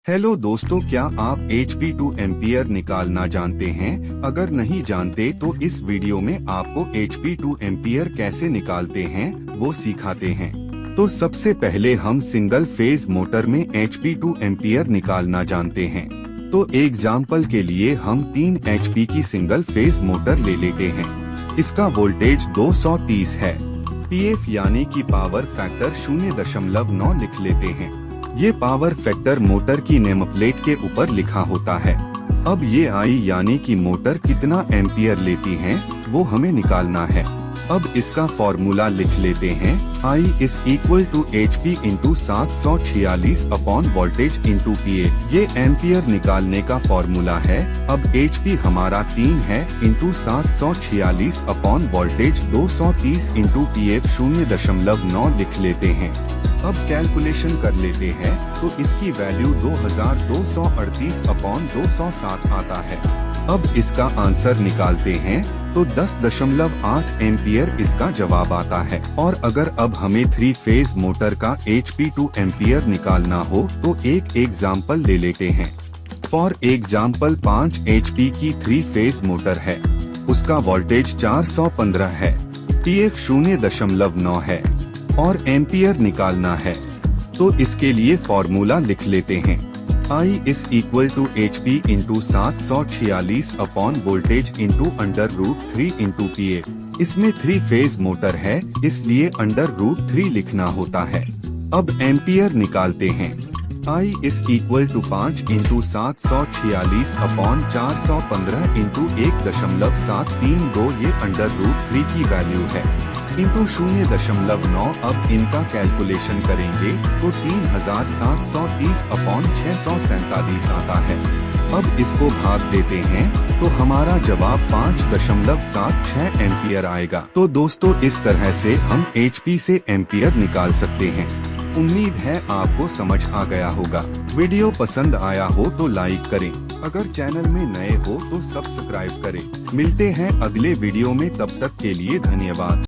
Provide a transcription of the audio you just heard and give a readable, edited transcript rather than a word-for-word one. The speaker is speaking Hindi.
हेलो दोस्तों, क्या आप HP टू एम्पियर निकालना जानते हैं? अगर नहीं जानते तो इस वीडियो में आपको HP टू एम्पियर कैसे निकालते हैं वो सिखाते हैं। तो सबसे पहले हम सिंगल फेज मोटर में HP टू एम्पियर निकालना जानते हैं। तो एग्जाम्पल के लिए हम 3 HP की सिंगल फेज मोटर ले लेते हैं। इसका वोल्टेज 230 है। PF यानी कि पावर फैक्टर 0.9 लिख लेते हैं। ये पावर फैक्टर मोटर की नेम प्लेट के ऊपर लिखा होता है। अब ये आई यानी कि मोटर कितना एम्पियर लेती है वो हमें निकालना है। अब इसका फॉर्मूला लिख लेते हैं। I is equal to HP into 746 upon voltage into PF। ये एम्पियर निकालने का फॉर्मूला है। अब HP हमारा 3 है into 746 upon voltage 230 into PF 0.9 लिख लेते हैं। अब कैलकुलेशन कर लेते हैं तो इसकी वैल्यू 2238 अपॉन 207 आता है। अब इसका आंसर निकालते हैं तो 10.8 एम्पियर इसका जवाब आता है। और अगर अब हमें 3 फेज मोटर का HP टू एम्पियर निकालना हो तो एक एग्जाम्पल ले लेते हैं। फॉर एग्जाम्पल 5 HP की 3 फेज मोटर है। उसका वोल्टेज 415 है, PF 0.9 है और एम्पियर निकालना है। तो इसके लिए फॉर्मूला लिख लेते हैं। I is equal to HP into 746 upon voltage into √3 into PF। इसमें 3 फेज मोटर है इसलिए √3 लिखना होता है। अब एम्पियर निकालते हैं। I is equal to 5 into 746 अपॉन 415 इंटू 1.732। ये √3 की वैल्यू है इंटू 0.9। अब इनका कैलकुलेशन करेंगे तो 3730 अपॉन 647 आता है। अब इसको भाग देते हैं तो हमारा जवाब 5.76 एम्पियर आएगा। तो दोस्तों इस तरह से हम HP से एम्पियर निकाल सकते हैं। उम्मीद है आपको समझ आ गया होगा। वीडियो पसंद आया हो तो लाइक करें। अगर चैनल में नए हो तो सब्सक्राइब करें। मिलते हैं अगले वीडियो में, तब तक के लिए धन्यवाद।